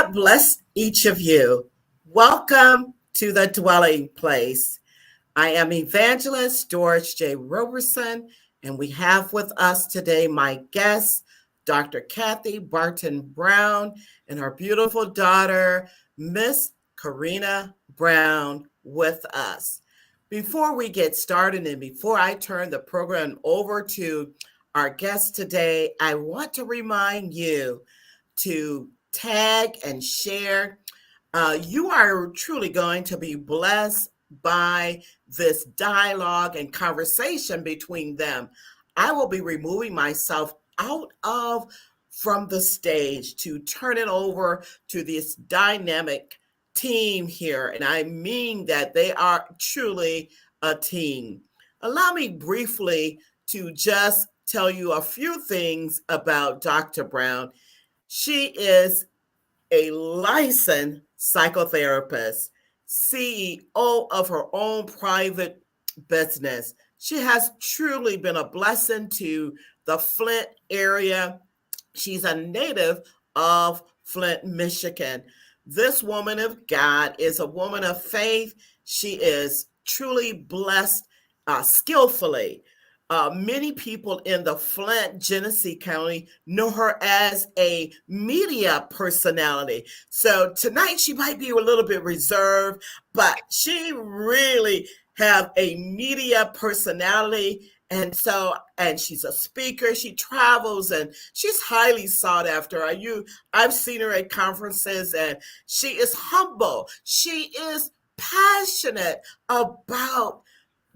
God bless each of you. Welcome to the dwelling place. I am Evangelist George J. Roberson, and we have with us today my guest, Dr. Kathy Barton-Brown, and her beautiful daughter, Miss Karina Brown, with us. Before we get started and before I turn the program over to our guest today, I want to remind you to tag and share. You are truly going to be blessed by this dialogue and conversation between them. I will be removing myself out of from the stage to turn it over to this dynamic team here. And I mean that they are truly a team. Allow me briefly to just tell you a few things about Dr. Brown. She is a licensed psychotherapist, CEO of her own private business. She has truly been a blessing to the Flint area. She's a native of Flint, Michigan. This woman of God is a woman of faith. She is truly blessed skillfully. Many people in the Flint, Genesee County know her as a media personality. So tonight she might be a little bit reserved, but she really have a media personality. And she's a speaker. She travels and she's highly sought after. I've seen her at conferences and she is humble. She is passionate about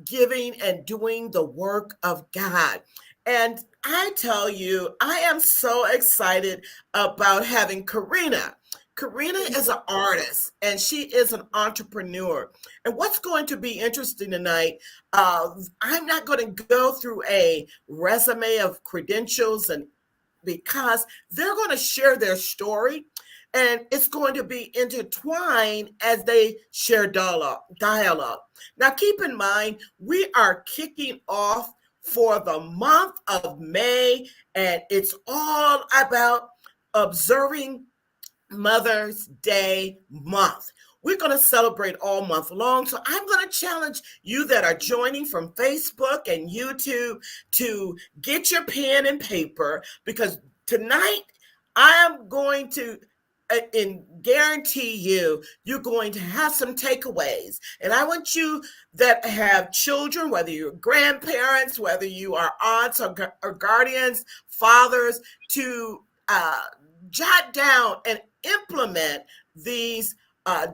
giving and doing the work of God. And I tell you, I am so excited about having Karina. Karina is an artist and she is an entrepreneur. And what's going to be interesting tonight, I'm not going to go through a resume of credentials and because they're going to share their story and it's going to be intertwined as they share dialogue. Now, keep in mind, we are kicking off for the month of May, and it's all about observing Mother's Day month. We're going to celebrate all month long. So I'm going to challenge you that are joining from Facebook and YouTube to get your pen and paper because tonight I am going to and guarantee you're going to have some takeaways. And I want you that have children, whether you're grandparents, whether you are aunts or guardians, fathers, to jot down and implement these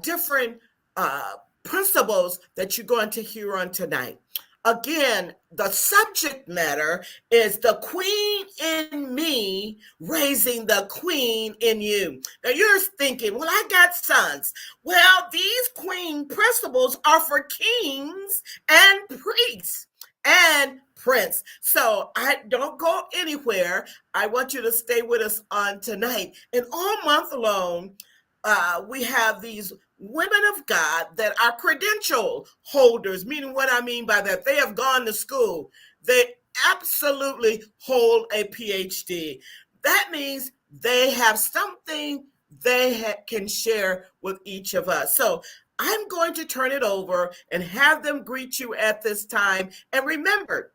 different principles that you're going to hear on tonight. Again, the subject matter is the queen in me raising the queen in you. Now you're thinking, well, I got sons. Well, these queen principles are for kings and priests and prince. So I don't go anywhere. I want you to stay with us on tonight. And all month long, we have these women of God that are credential holders, meaning what I mean by that, they have gone to school. They absolutely hold a PhD. That means they have something they can share with each of us. So I'm going to turn it over and have them greet you at this time. And remember,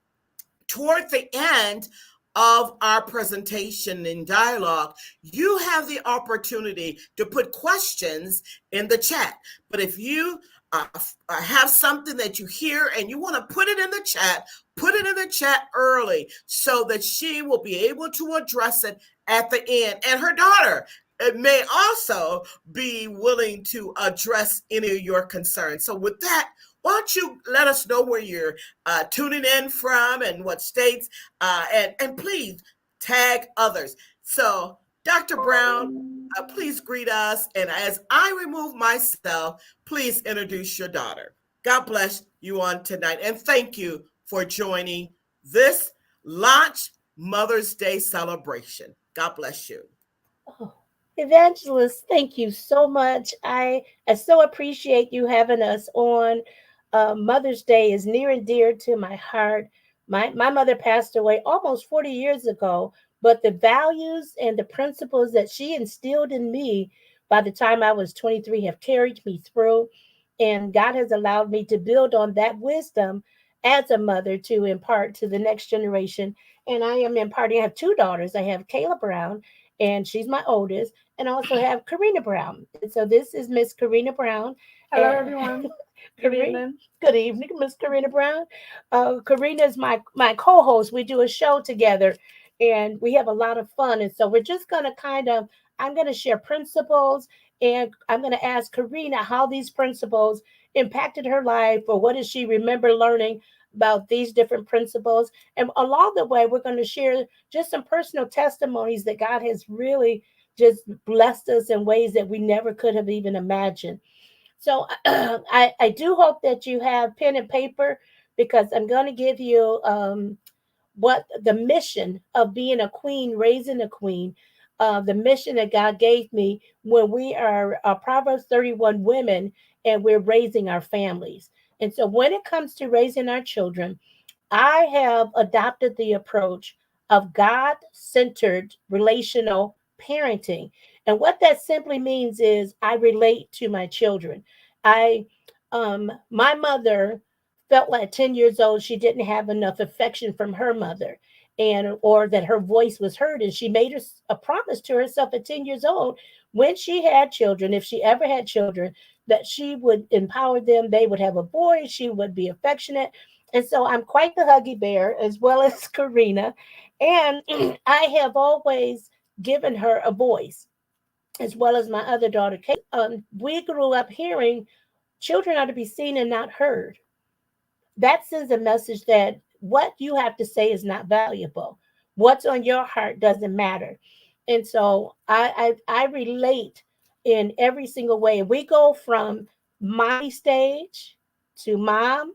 toward the end of our presentation and dialogue, you have the opportunity to put questions in the chat. But if you have something that you hear and you want to put it in the chat early so that she will be able to address it at the end. And her daughter may also be willing to address any of your concerns. So with that, why don't you let us know where you're tuning in from and what states, and please tag others. So Dr. Brown, please greet us. And as I remove myself, please introduce your daughter. God bless you on tonight. And thank you for joining this launch Mother's Day celebration. God bless you. Oh, Evangelist, thank you so much. I so appreciate you having us on. Mother's Day is near and dear to my heart. My mother passed away almost 40 years ago, but the values and the principles that she instilled in me by the time I was 23 have carried me through. And God has allowed me to build on that wisdom as a mother to impart to the next generation. And I am imparting. I have two daughters. I have Kayla Brown, and she's my oldest, and I also have Karina Brown. And so this is Miss Karina Brown. Hello, And everyone. Good Karina, evening. good evening, Miss Karina Brown. Karina is my co-host. We do a show together, and we have a lot of fun. And so we're just gonna I'm gonna share principles, and I'm gonna ask Karina how these principles impacted her life, or what does she remember learning about these different principles. And along the way, we're going to share just some personal testimonies that God has really just blessed us in ways that we never could have even imagined. So I do hope that you have pen and paper, because I'm going to give you what the mission of being a queen, raising a queen, the mission that God gave me when we are Proverbs 31 women and we're raising our families. And so when it comes to raising our children, I have adopted the approach of God centered relational parenting. And what that simply means is I relate to my children. I, my mother felt like 10 years old, she didn't have enough affection from her mother, and or that her voice was heard. And she made a promise to herself at 10 years old, when she had children, if she ever had children, that she would empower them. They would have a voice. She would be affectionate. And so I'm quite the huggy bear, as well as Karina. And I have always given her a voice, as well as my other daughter, Kate. We grew up hearing children are to be seen and not heard. That sends a message that what you have to say is not valuable. What's on your heart doesn't matter. And so I relate in every single way. We go from mommy stage to mom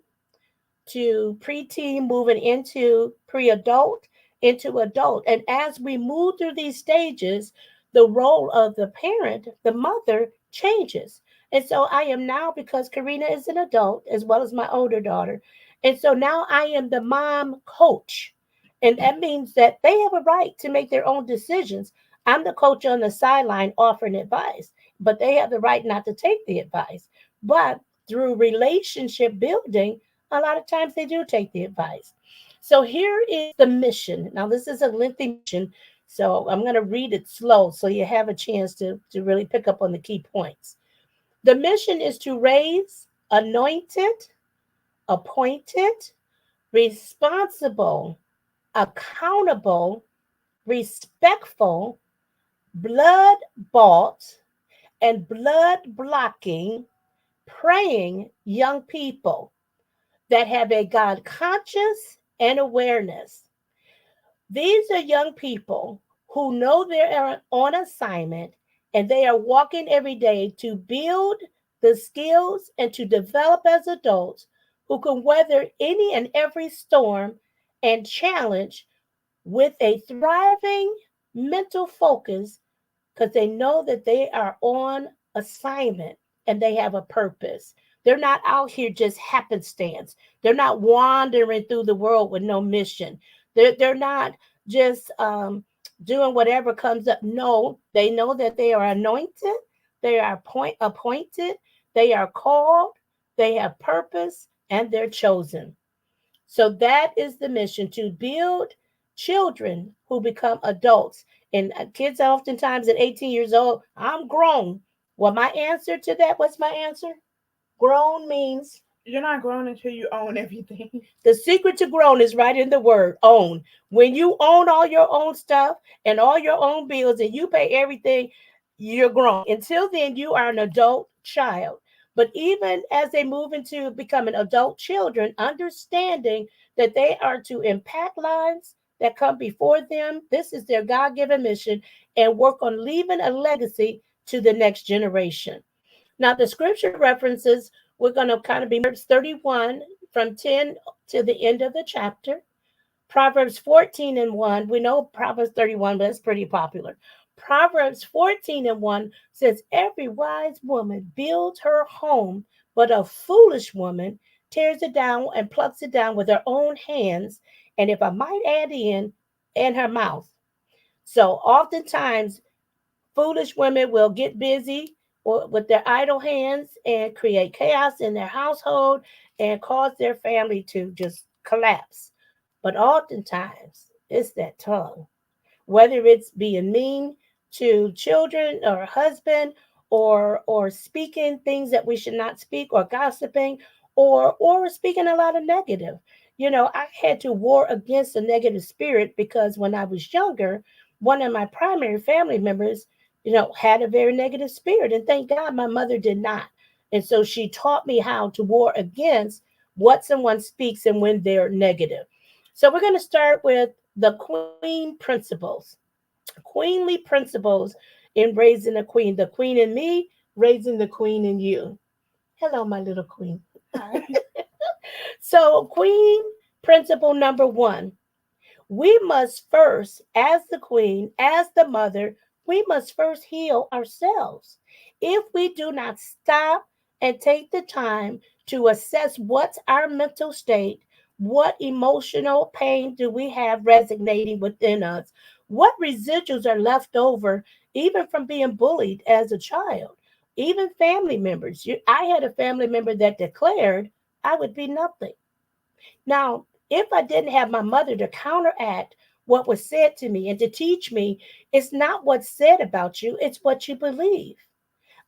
to preteen, moving into pre-adult, into adult. And as we move through these stages, the role of the parent, the mother, changes. And so I am now, because Karina is an adult as well as my older daughter. And so now I am the mom coach. And that means that they have a right to make their own decisions. I'm the coach on the sideline offering advice, but they have the right not to take the advice. But through relationship building, a lot of times they do take the advice. So here is the mission. Now, this is a lengthy mission, so I'm going to read it slow so you have a chance to really pick up on the key points. The mission is to raise anointed, appointed, responsible, accountable, respectful, blood bought, and blood blocking, praying young people that have a God conscious and awareness. These are young people who know they're on assignment, and they are walking every day to build the skills and to develop as adults who can weather any and every storm and challenge with a thriving mental focus, because they know that they are on assignment and they have a purpose. They're not out here just happenstance. They're not wandering through the world with no mission. They're not just doing whatever comes up. No, they know that they are anointed, they are appointed, they are called, they have purpose, and they're chosen. So that is the mission, to build children who become adults. And kids oftentimes at 18 years old, I'm grown. Well, my answer to that, what's my answer? Grown means You're not grown until you own everything. the secret to grown is right in the word own. When you own all your own stuff and all your own bills and you pay everything, you're grown. Until then, you are an adult child. But even as they move into becoming adult children, understanding that they are to impact lives that come before them, this is their God given mission, and work on leaving a legacy to the next generation. Now, the scripture references, we're going to kind of be Proverbs 31 from 10 to the end of the chapter. Proverbs 14 and 1. We know Proverbs 31, but it's pretty popular. Proverbs 14 and 1 says, every wise woman builds her home, but a foolish woman tears it down and plucks it down with her own hands. And if I might add in her mouth. So oftentimes Foolish women will get busy with their idle hands and create chaos in their household and cause their family to just collapse. But oftentimes, it's that tongue, whether it's being mean to children or husband, or speaking things that we should not speak, or gossiping, or speaking a lot of negative. I had to war against a negative spirit because when I was younger, one of my primary family members, had a very negative spirit, and thank God my mother did not. And so she taught me how to war against what someone speaks and when they're negative. So we're going to start with the queen principles, queenly principles in raising a queen. The queen in me, raising the queen in you. Hello, my little queen. Hi. So, queen principle number one, we must first, as the queen, as the mother, we must first heal ourselves. If we do not stop and take the time to assess what's our mental state, what emotional pain do we have resonating within us, what residuals are left over, even from being bullied as a child, even family members. I had a family member that declared I would be nothing. Now, if I didn't have my mother to counteract what was said to me and to teach me, it's not what's said about you, it's what you believe.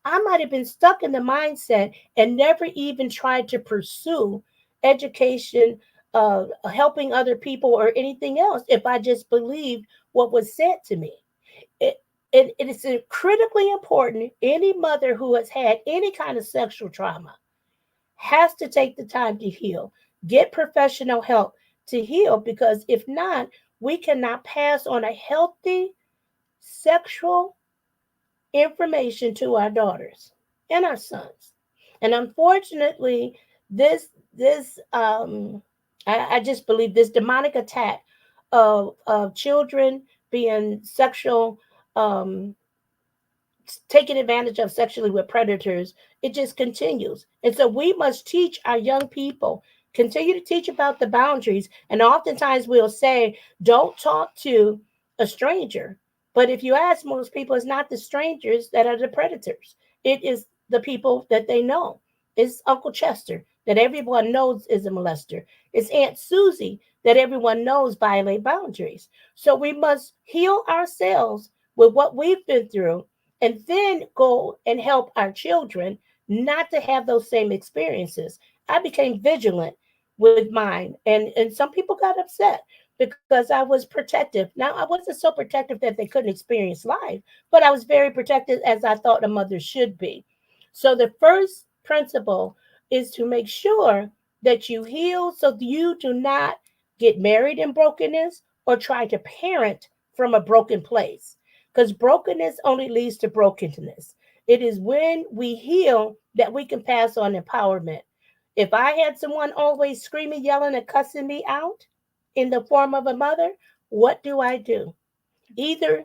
I might have been stuck in the mindset and never even tried to pursue education, helping other people, or anything else if I just believed what was said to me. It, it is critically important. Any mother who has had any kind of sexual trauma has to take the time to heal, get professional help to heal, because if not, we cannot pass on a healthy sexual information to our daughters and our sons. And unfortunately, this I just believe this demonic attack of children being sexual, um, taken advantage of sexually with predators, it just continues. And so we must teach our young people, continue to teach about the boundaries. And oftentimes we'll say, don't talk to a stranger. But if you ask most people, it's not the strangers that are the predators, it is the people that they know. It's Uncle Chester that everyone knows is a molester. It's Aunt Susie that everyone knows violate boundaries. So we must heal ourselves with what we've been through, and then go and help our children not to have those same experiences. I became vigilant with mine, and some people got upset because I was protective. Now, I wasn't so protective that they couldn't experience life, but I was very protective as I thought a mother should be. So the first principle is to make sure that you heal so you do not get married in brokenness or try to parent from a broken place, because brokenness only leads to brokenness. It is when we heal that we can pass on empowerment. If I had someone always screaming, yelling, and cussing me out in the form of a mother, what do I do? Either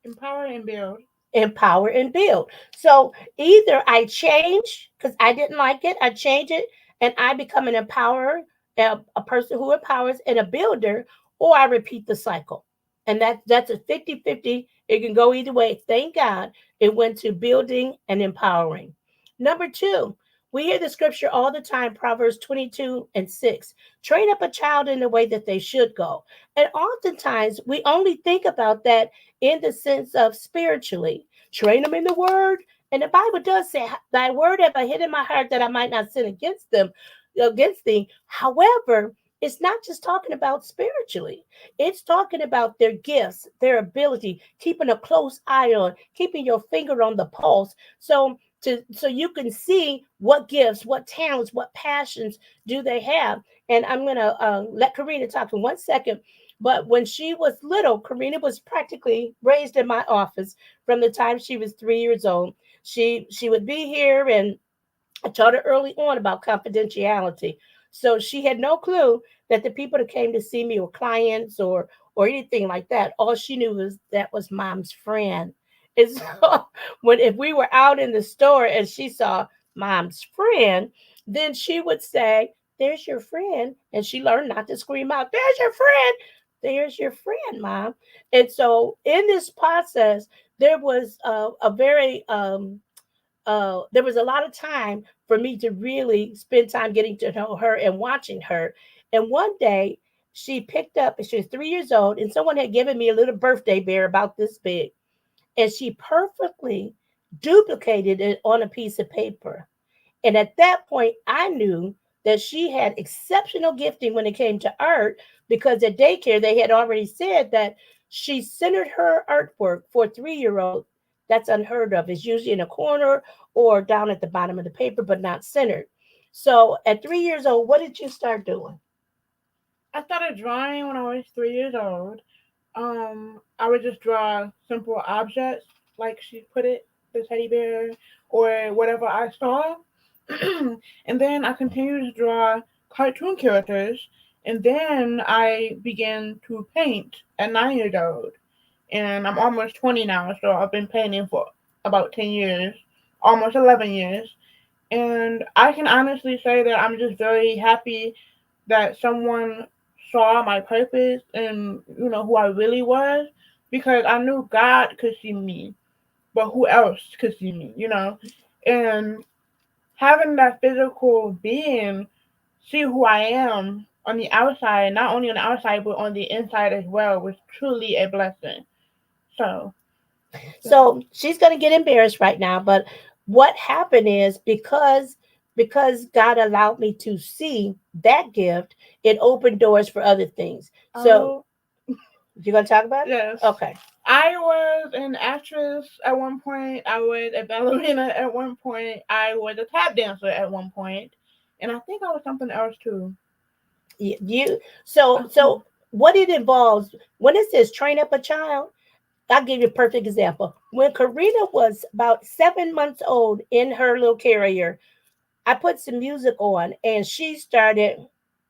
Empower and build. empower and build. So either I change because I didn't like it, I change it, and I become an empowerer, a person who empowers, and a builder, or I repeat the cycle. And that's a 50-50. It can go either way. Thank God it went to building and empowering. Number two, we hear the scripture all the time, Proverbs 22:6. Train up a child in the way that they should go. And oftentimes we only think about that in the sense of spiritually. Train them in the word. And the Bible does say, thy word have I hid in my heart that I might not sin against thee. However, it's not just talking about spiritually. It's talking about their gifts, their ability, keeping a close eye on, keeping your finger on the pulse. So you can see what gifts, what talents, what passions do they have. And I'm going to let Karina talk for 1 second. But when she was little, Karina was practically raised in my office from the time she was 3 years old. She would be here, and I taught her early on about confidentiality. So she had no clue that the people that came to see me were clients or anything like that. All she knew was that was mom's friend. And so when if we were out in the store and she saw mom's friend, then she would say, there's your friend. And she learned not to scream out, there's your friend. There's your friend, mom. And so in this process, there was a very there was a lot of time for me to really spend time getting to know her and watching her. And one day she picked up, and she was 3 years old, and someone had given me a little birthday bear about this big, and she perfectly duplicated it on a piece of paper. And at that point, I knew that she had exceptional gifting when it came to art, because at daycare, they had already said that she centered her artwork for a 3 year old. That's unheard of. It's usually in a corner or down at the bottom of the paper, but not centered. So at 3 years old, what did you start doing? I started drawing when I was 3 years old. I would just draw simple objects, like she put it, the teddy bear, or whatever I saw. And then I continued to draw cartoon characters. And then I began to paint at 9 years old. And I'm almost 20 now, so I've been painting for about 10 years, almost 11 years. And I can honestly say that I'm just very happy that someone saw my purpose and who I really was, because I knew God could see me, but who else could see me. And having that physical being see who I am on the outside, not only on the outside but on the inside as well, was truly a blessing. So So she's going to get embarrassed right now, but what happened is, because God allowed me to see that gift, it opened doors for other things. So oh you're going to talk about it? yes. Okay. I was an actress at one point. I was a ballerina at one point. I was a tap dancer at one point, and I think I was something else too. You so what it involves when it says train up a child. I'll give you a perfect example. When Karina was about 7 months old in her little carrier, I put some music on and she started.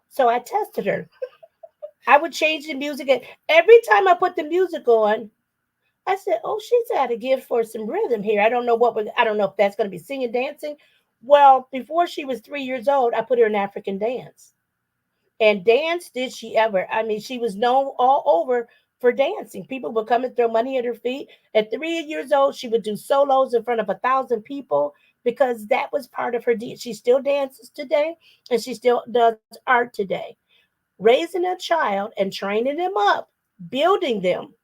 So I tested her. I would change the music, and every time I put the music on, I said, "Oh, she's got a gift for some rhythm here." I don't know if that's going to be singing, dancing. Well, before she was 3 years old, I put her in African dance. And dance did she ever. I mean, she was known all over for dancing. People would come and throw money at her feet. At 3 years old, she would do solos in front of 1,000 people, because that was part of her. She still dances today, and she still does art today. Raising a child and training them up, building them,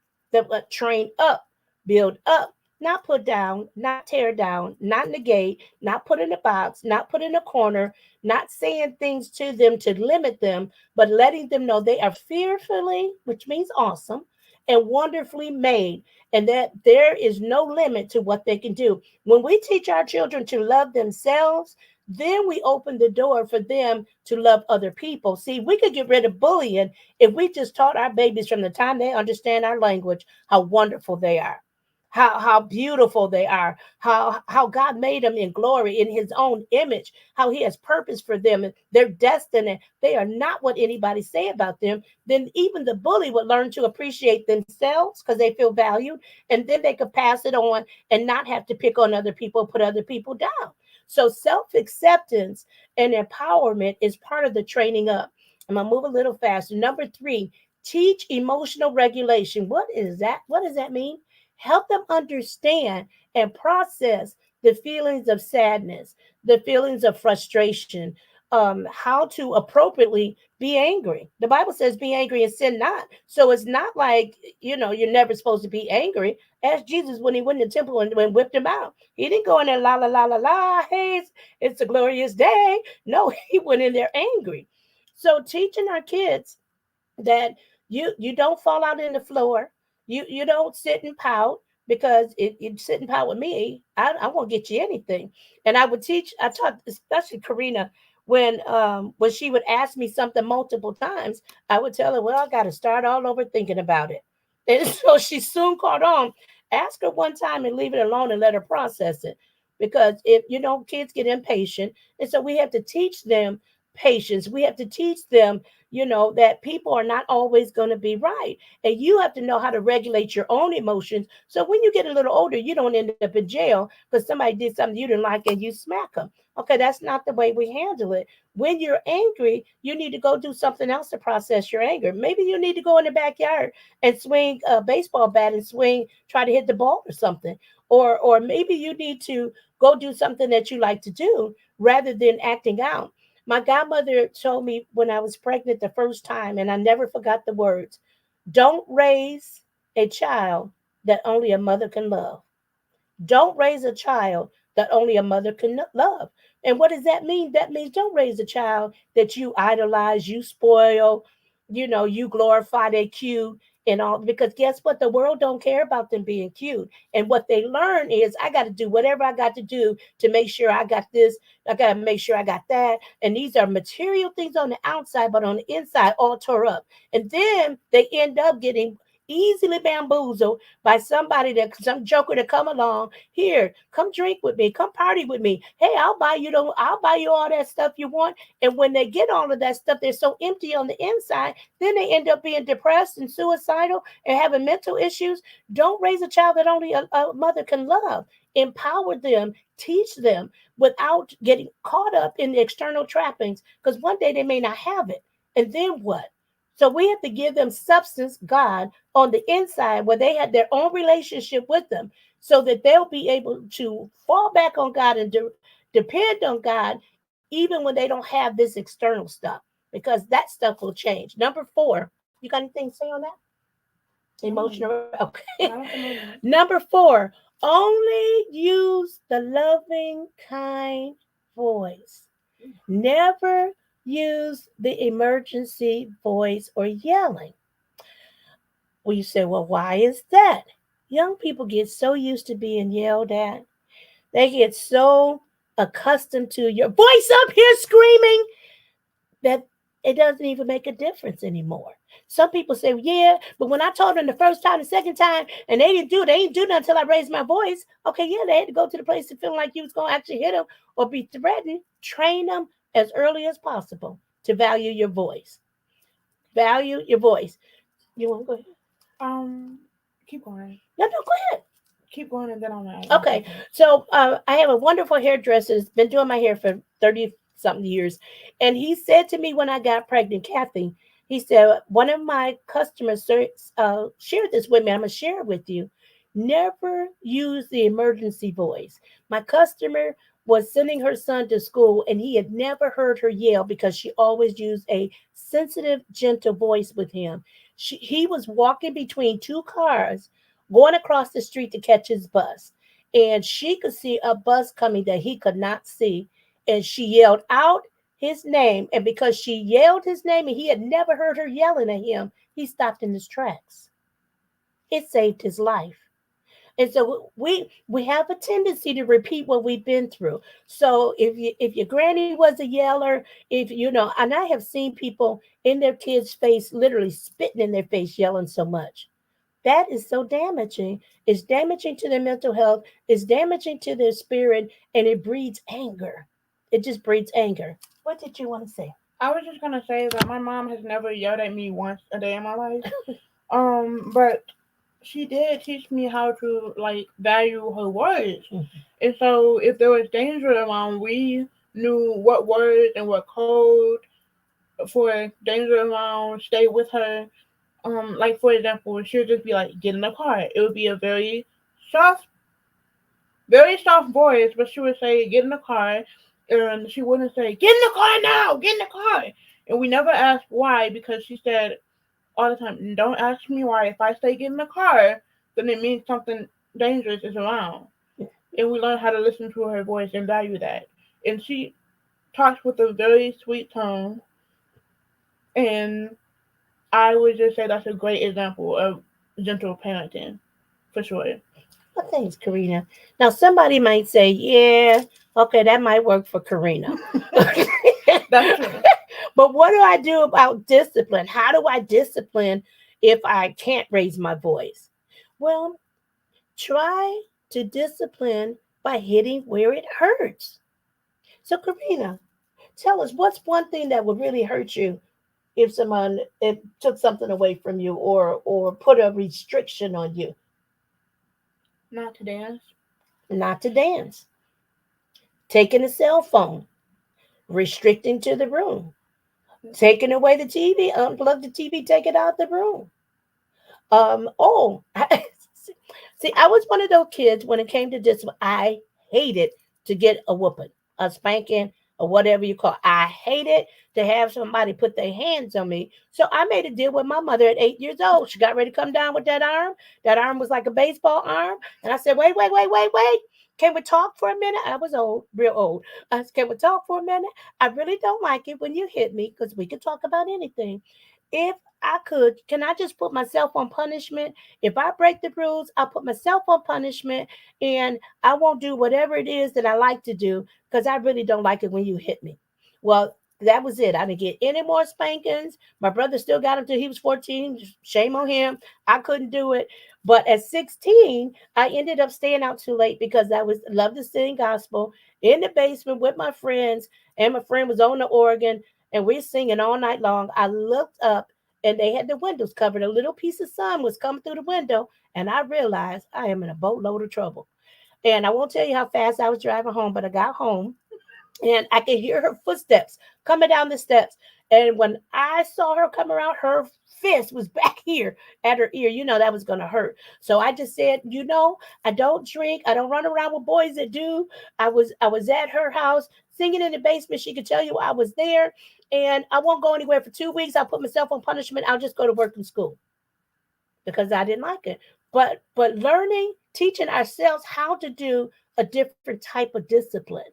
train up, build up, not put down, not tear down, not negate, not put in a box, not put in a corner, not saying things to them to limit them, but letting them know they are fearfully, which means awesome, and wonderfully made, and that there is no limit to what they can do. When we teach our children to love themselves, then we open the door for them to love other people. See, we could get rid of bullying if we just taught our babies from the time they understand our language how wonderful they are, how beautiful they are, how God made them in glory in his own image, how he has purpose for them and their destiny. They are not what anybody say about them. Then even the bully would learn to appreciate themselves because they feel valued, and then they could pass it on and not have to pick on other people, put other people down. So self-acceptance and empowerment is part of the training up. I'm gonna move a little faster. Number 3, teach emotional regulation. What is that? What does that mean? Help them understand and process the feelings of sadness, the feelings of frustration, how to appropriately be angry. The Bible says, be angry and sin not. So it's not like, you're never supposed to be angry. Ask Jesus when he went in the temple and whipped him out. He didn't go in there, la, la, la, la, la, hey, it's a glorious day. No, he went in there angry. So teaching our kids that you don't fall out in the floor. You don't sit and pout, because if you sit and pout with me, I won't get you anything. And I taught especially Karina, when she would ask me something multiple times, I would tell her, well, I got to start all over thinking about it. And so she soon caught on. Ask her one time and leave it alone and let her process it. Because if kids get impatient, and so we have to teach them patience. We have to teach them, that people are not always going to be right. And you have to know how to regulate your own emotions. So when you get a little older, you don't end up in jail because somebody did something you didn't like and you smack them. Okay, that's not the way we handle it. When you're angry, you need to go do something else to process your anger. Maybe you need to go in the backyard and swing a baseball bat and try to hit the ball or something. Or maybe you need to go do something that you like to do rather than acting out. My godmother told me when I was pregnant the first time, and I never forgot the words: don't raise a child that only a mother can love. Don't raise a child that only a mother can love. And what does that mean? That means don't raise a child that you idolize, you spoil, you glorify they cute and all, because guess what? The world don't care about them being cute. And what they learn is I got to do whatever I got to do to make sure I got this. I got to make sure I got that. And these are material things on the outside, but on the inside, all tore up. And then they end up getting easily bamboozled by some joker to come along. Here, come drink with me, come party with me. Hey, I'll buy you all that stuff you want. And when they get all of that stuff, they're so empty on the inside, then they end up being depressed and suicidal and having mental issues. Don't raise a child that only a mother can love. Empower them, teach them without getting caught up in the external trappings, because one day they may not have it. And then what? So we have to give them substance, God, on the inside where they had their own relationship with them, so that they'll be able to fall back on God and depend on God even when they don't have this external stuff, because that stuff will change. Number 4, you got anything to say on that? No, Emotional. Okay. not at the moment. Number 4, only use the loving, kind voice. Never use the emergency voice or yelling. Well, you say, well, why is that? Young people get so used to being yelled at. They get so accustomed to your voice up here screaming that it doesn't even make a difference anymore. Some people say, yeah, but when I told them the first time, the second time, and they didn't do nothing until I raised my voice. Okay, yeah, they had to go to the place to feel like you was going to actually hit them or be threatened. Train them as early as possible to value your voice. Value your voice. You want to go ahead? Um, keep going. No, go ahead. Keep going, and then I'll add my Okay, 2 cents. so I have a wonderful hairdresser who's been doing my hair for 30 something years. And he said to me when I got pregnant, Kathy, he said, one of my customers shared this with me. I'm going to share it with you. Never use the emergency voice. My customer was sending her son to school, and he had never heard her yell because she always used a sensitive, gentle voice with him. He was walking between 2 cars going across the street to catch his bus. And she could see a bus coming that he could not see. And she yelled out his name. And because she yelled his name and he had never heard her yelling at him, he stopped in his tracks. It saved his life. And so we have a tendency to repeat what we've been through. So if your granny was a yeller, if and I have seen people in their kids' face literally spitting in their face, yelling so much. That is so damaging. It's damaging to their mental health. It's damaging to their spirit, and it breeds anger. It just breeds anger. What did you want to say? I was just gonna say that my mom has never yelled at me once a day in my life. But she did teach me how to like value her words. Mhm. And so if there was danger around, we knew what words and what code for danger around stay with her. Like for example, she would just be like, "Get in the car." It would be a soft, very soft voice, but she would say, "Get in the car," and she wouldn't say, "Get in the car now, get in the car." And we never asked why because she said all the time, "Don't ask me why. If I say get in the car, then it means something dangerous is around." And we learned how to listen to her voice and value that. And she talks with a very sweet tone, and I would just say that's a great example of gentle parenting, for sure. Well, thanks, Karina. Now, somebody might say, yeah, okay, that might work for Karina. That's true. But what do I do about discipline? How do I discipline if I can't raise my voice? Well, try to discipline by hitting where it hurts. So, Karina, Tell us, what's one thing that would really hurt you if someone it took something away from you, or put a restriction on you? Not to dance. Not to dance, taking a cell phone, restricting to the room, taking away the TV, unplug the TV, take it out the room. Oh, see, I was one of those kids when it came to discipline. I hated to get a whooping, a spanking, or whatever you call it. I hated to have somebody put their hands on me. So I made a deal with my mother at 8 years old. She got ready to come down with that arm. That arm was like a baseball arm. And I said, wait, wait, wait, wait, wait. Can we talk for a minute? I was old, real old. I said, can we talk for a minute? I really don't like it when you hit me because we can talk about anything. If I could, can I just put myself on punishment? If I break the rules, I'll put myself on punishment and I won't do whatever it is that I like to do because I really don't like it when you hit me. Well, that was it. I didn't get any more spankings. My brother still got him till he was 14. Shame on him. I couldn't do it. But at 16, I ended up staying out too late because I was loved to sing gospel in the basement with my friends, and my friend was on the organ, and we're singing all night long. I looked up and they had the windows covered. A little piece of sun was coming through the window, and I realized I am in a boatload of trouble. And I won't tell you how fast I was driving home, but I got home and I could hear her footsteps coming down the steps. And when I saw her come around, her fist was back here at her ear. You know that was going to hurt. So I just said, I don't drink. I don't run around with boys that do. I was at her house singing in the basement. She could tell you I was there, and I won't go anywhere for 2 weeks. I'll put myself on punishment. I'll just go to work and school because I didn't like it. But learning, teaching ourselves how to do a different type of discipline,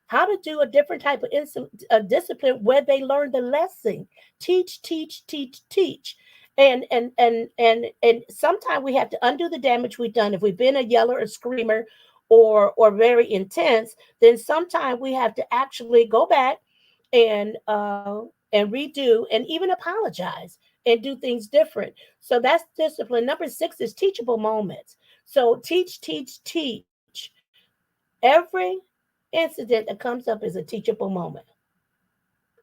how to do a different type of discipline where they learn the lesson. Teach, teach, teach, teach. And sometimes we have to undo the damage we've done. If we've been a yeller, a screamer, or very intense, then sometimes we have to actually go back and redo and even apologize and do things different. So that's discipline. Number 6 is teachable moments. So teach, teach, teach. Every incident that comes up is a teachable moment.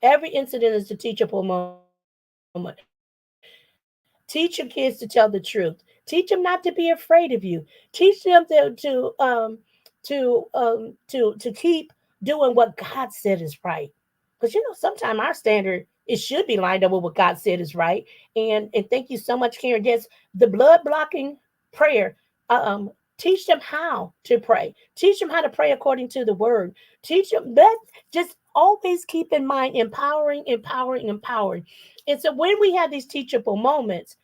Every incident is a teachable moment. Teach your kids to tell the truth. Teach them not to be afraid of you. Teach them to keep doing what God said is right. Because sometimes our standard, it should be lined up with what God said is right. And thank you so much, Karen. Yes, the blood blocking prayer. Teach them how to pray. Teach them how to pray according to the word. Teach them that. Just always keep in mind empowering, empowering, empowering. And so when we have these teachable moments,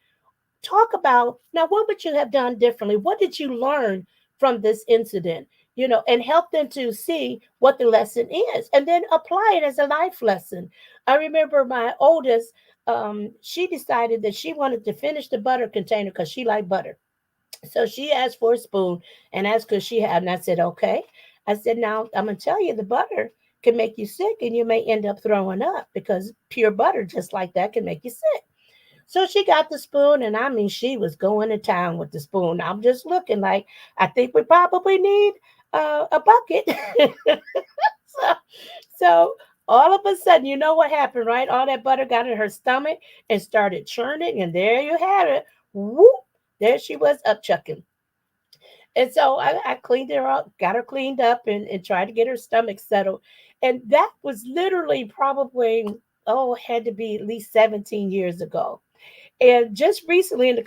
talk about now, what would you have done differently? What did you learn from this incident? And help them to see what the lesson is and then apply it as a life lesson. I remember my oldest, she decided that she wanted to finish the butter container because she liked butter. So she asked for a spoon and asked could she have, and I said, okay. I said, now I'm going to tell you the butter can make you sick and you may end up throwing up because pure butter just like that can make you sick. So she got the spoon, and I mean, she was going to town with the spoon. I'm just looking like, I think we probably need a bucket. so, so all of a sudden, you know what happened, right? All that butter got in her stomach and started churning, and there you had it. Whoop! There she was up chucking. And so I cleaned her up, got her cleaned up, and tried to get her stomach settled. And that was literally probably, had to be at least 17 years ago. And just recently, in the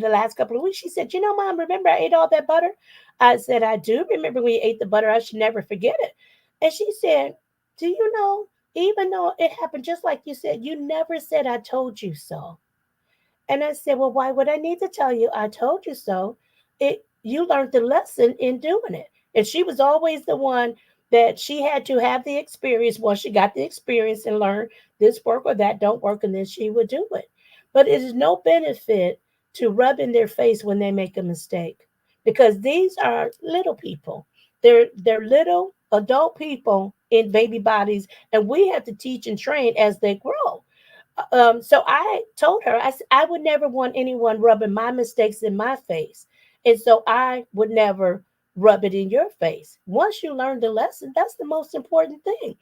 last couple of weeks, she said, Mom, remember I ate all that butter? I said, I do remember when you ate the butter. I should never forget it. And she said, do you know, even though it happened just like you said, you never said I told you so. And I said, well, why would I need to tell you I told you so? You learned the lesson in doing it. And she was always the one that she had to have the experience. Once she got the experience and learned this work or that don't work, and then she would do it. But it is no benefit to rub in their face when they make a mistake, because these are little people. They're little adult people in baby bodies, and we have to teach and train as they grow. So I told her, I would never want anyone rubbing my mistakes in my face. And so I would never rub it in your face. Once you learn the lesson, that's the most important thing.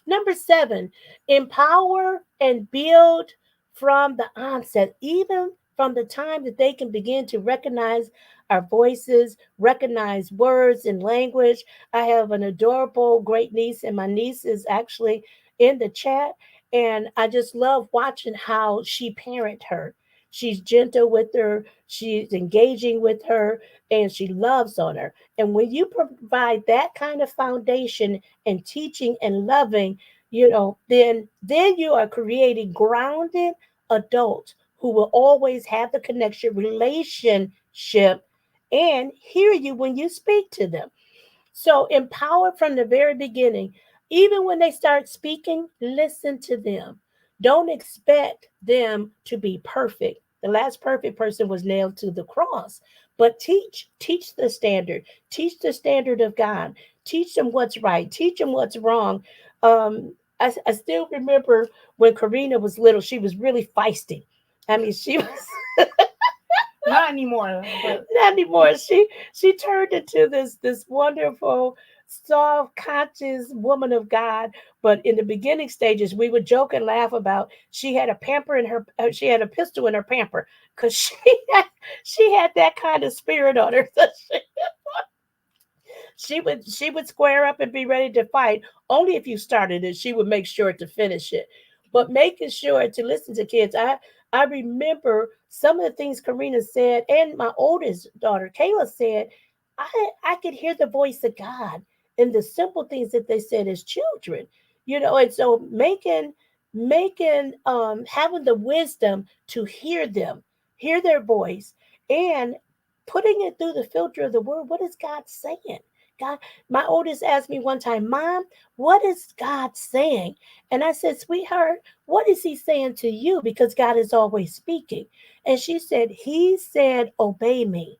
Number 7, empower and build from the onset, even from the time that they can begin to recognize our voices, recognize words and language. I have an adorable great niece, and my niece is actually in the chat. And I just love watching how she parent her. She's gentle with her, she's engaging with her, and she loves on her. And when you provide that kind of foundation and teaching and loving, then you are creating grounded adults who will always have the connection relationship and hear you when you speak to them. So empower from the very beginning. Even when they start speaking, listen to them. Don't expect them to be perfect. The last perfect person was nailed to the cross. But teach teach the standard of God. Teach them what's right. Teach them what's wrong. I still remember when Karina was little, she was really feisty. I mean, she was Not anymore, but not anymore. She turned into this wonderful, soft, conscious woman of God. But in the beginning stages, we would joke and laugh about she had a pamper in her. She had a pistol in her pamper because she had that kind of spirit on her. So she would square up and be ready to fight. Only if you started it, she would make sure to finish it. But making sure to listen to kids, I remember some of the things Karina said, and my oldest daughter Kayla said. I could hear the voice of God in the simple things that they said as children, and so making having the wisdom to hear them, hear their voice, and putting it through the filter of the word. What is God saying? God, my oldest asked me one time, Mom, what is God saying? And I said, Sweetheart, what is he saying to you? Because God is always speaking. And she said, He said, obey me.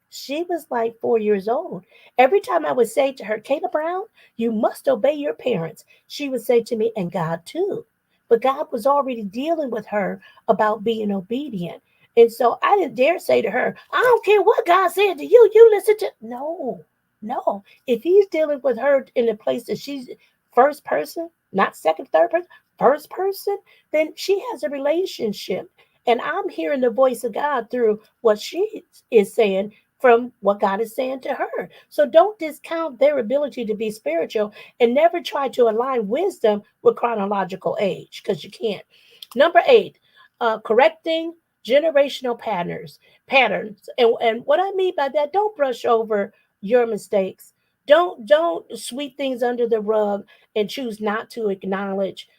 She was like 4 years old. Every time I would say to her, Karina Brown, you must obey your parents, she would say to me, and God too. But God was already dealing with her about being obedient. And so I didn't dare say to her, I don't care what God said to you, you listen to. No, no. If he's dealing with her in a place that she's first person, not second, third person, first person, then she has a relationship. And I'm hearing the voice of God through what she is saying from what God is saying to her. So don't discount their ability to be spiritual and never try to align wisdom with chronological age because you can't. Number 8, correcting generational patterns. And what I mean by that, don't brush over your mistakes. Don't sweep things under the rug and choose not to acknowledge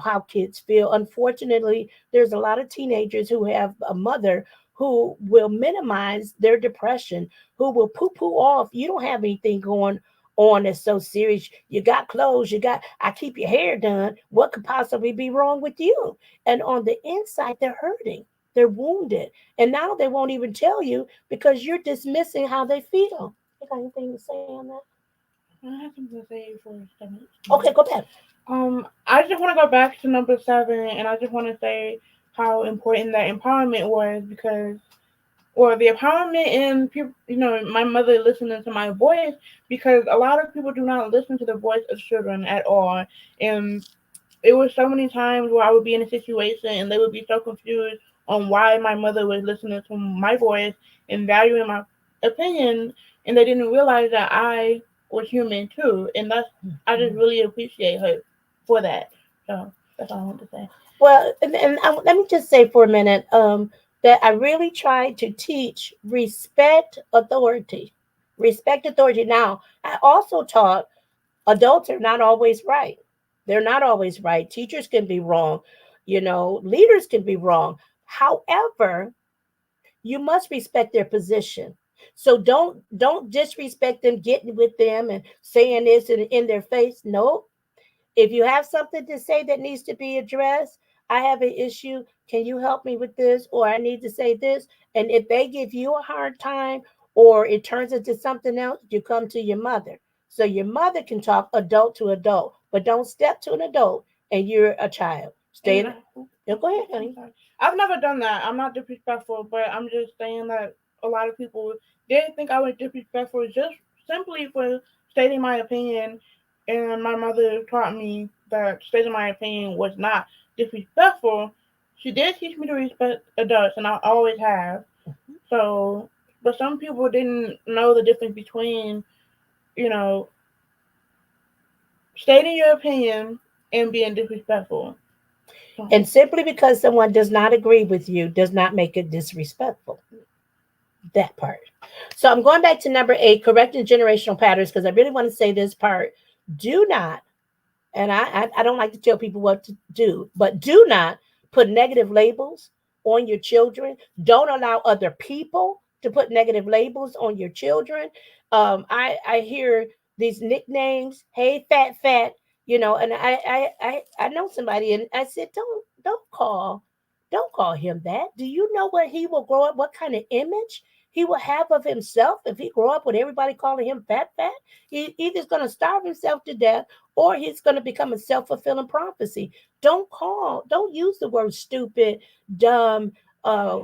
how kids feel. Unfortunately, there's a lot of teenagers who have a mother who will minimize their depression, who will poo poo off. You don't have anything going on that's so serious. You got clothes, I keep your hair done. What could possibly be wrong with you? And on the inside, they're hurting, they're wounded. And now they won't even tell you because you're dismissing how they feel. You got anything to say on that? I have something to say for a second. Okay, go ahead. I just want to go back to number 7, and I just want to say how important that empowerment was because, well, the empowerment in people, my mother listening to my voice because a lot of people do not listen to the voice of children at all, and it was so many times where I would be in a situation and they would be so confused on why my mother was listening to my voice and valuing my opinion, and they didn't realize that I was human too, and I just really appreciate her for that. So that's all I want to say. Well, let me just say for a minute that I really try to teach respect authority. Respect authority. Now, I also taught adults are not always right. They're not always right. Teachers can be wrong. Leaders can be wrong. However, you must respect their position. So don't disrespect them, getting with them and saying this in their face. No, if you have something to say that needs to be addressed, I have an issue. Can you help me with this? Or I need to say this. And if they give you a hard time or it turns into something else, you come to your mother. So your mother can talk adult to adult, but don't step to an adult and you're a child. Stay And in. Go ahead, honey. I've never done that. I'm not disrespectful, but I'm just saying that a lot of people didn't think I was disrespectful just simply for stating my opinion. And my mother taught me that stating my opinion was not disrespectful. She did teach me to respect adults, and I always have. So, but some people didn't know the difference between, you know, stating your opinion and being disrespectful. So, And simply because someone does not agree with you does not make it disrespectful. That part. So I'm going back to number 8, correcting generational patterns, because I really want to say this part. Do not, and I don't like to tell people what to do, but do not put negative labels on your children. Don't allow other people to put negative labels on your children. I hear these nicknames, hey fat, and I know somebody, and I said, don't call him that. Do you know what he will grow up, what kind of image he will have of himself if he grow up with everybody calling him fat? He either's going to starve himself to death, or he's going to become a self-fulfilling prophecy. Don't use the word stupid, dumb, uh,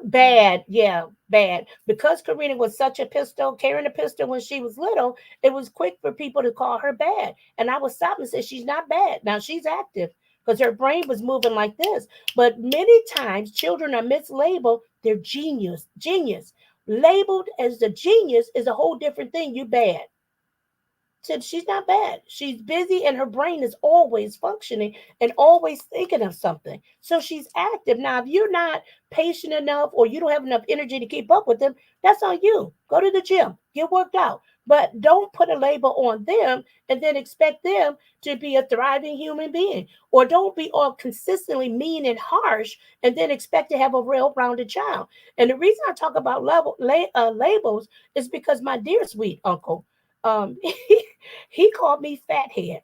bad. Yeah, bad. Because Karina was such a pistol, carrying a pistol when she was little, it was quick for people to call her bad. And I would stop and say, she's not bad. Now she's active because her brain was moving like this. But many times children are mislabeled. They're genius. Genius. Labeled as the genius is a whole different thing. You bad. Said she's not bad. She's busy and her brain is always functioning and always thinking of something. So she's active. Now, if you're not patient enough or you don't have enough energy to keep up with them, that's on you. Go to the gym, get worked out. But don't put a label on them and then expect them to be a thriving human being. Or don't be all consistently mean and harsh and then expect to have a well-rounded child. And the reason I talk about labels is because my dear sweet uncle, he called me fathead,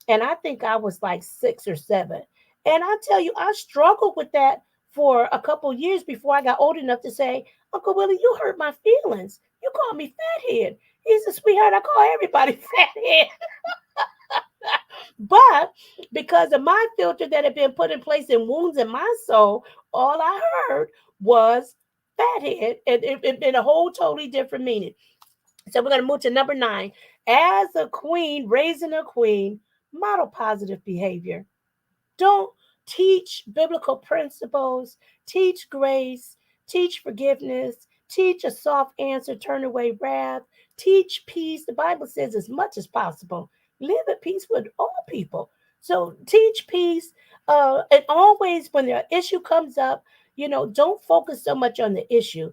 and I think I was like 6 or 7. And I tell you, I struggled with that for a couple years before I got old enough to say, Uncle Willie, you hurt my feelings. You called me fathead. He said, sweetheart, I call everybody fathead. But because of my filter that had been put in place in wounds in my soul, all I heard was fathead, and it been a whole totally different meaning. So we're going to move to number 9. As a queen, raising a queen, model positive behavior. Don't teach biblical principles, teach grace, teach forgiveness, teach a soft answer, turn away wrath, teach peace. The Bible says as much as possible, live at peace with all people. So teach peace. And always when an issue comes up, don't focus so much on the issue.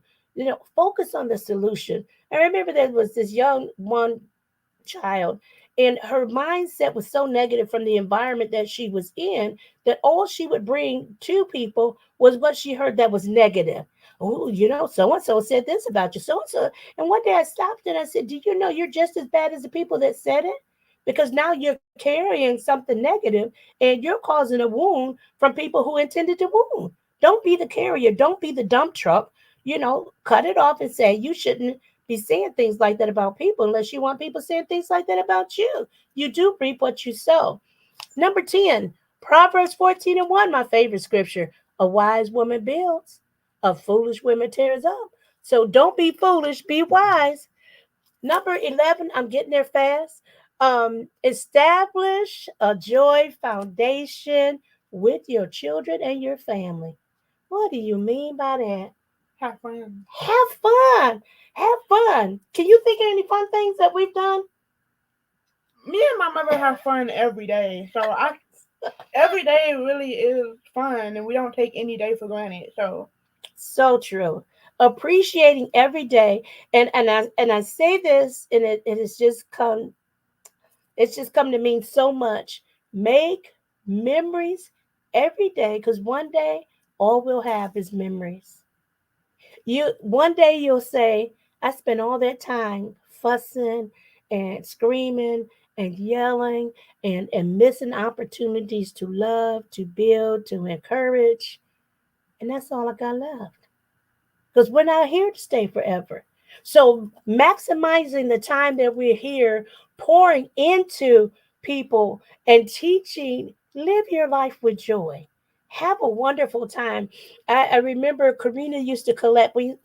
Focus on the solution. I remember there was this young one child, and her mindset was so negative from the environment that she was in that all she would bring to people was what she heard that was negative. Oh, so and so said this about you, so and so. And one day I stopped and I said, do you know you're just as bad as the people that said it? Because now you're carrying something negative and you're causing a wound from people who intended to wound. Don't be the carrier, don't be the dump truck. Cut it off and say you shouldn't be saying things like that about people unless you want people saying things like that about you. You do reap what you sow. Number 10, Proverbs 14:1, my favorite scripture. A wise woman builds, a foolish woman tears up. So don't be foolish, be wise. Number 11, I'm getting there fast. Establish a joy foundation with your children and your family. What do you mean by that? have fun. Have fun. Have fun. Can you think of any fun things that we've done? Me and my mother have fun every day. So every day really is fun, and we don't take any day for granted. So true. Appreciating every day. And I say this, and it's just come to mean so much. Make memories every day, because one day all we'll have is memories. One day you'll say, I spent all that time fussing and screaming and yelling and missing opportunities to love, to build, to encourage. And that's all I got left. Because we're not here to stay forever. So maximizing the time that we're here, pouring into people and teaching, live your life with joy. Have a wonderful time. I remember Karina used to collect. We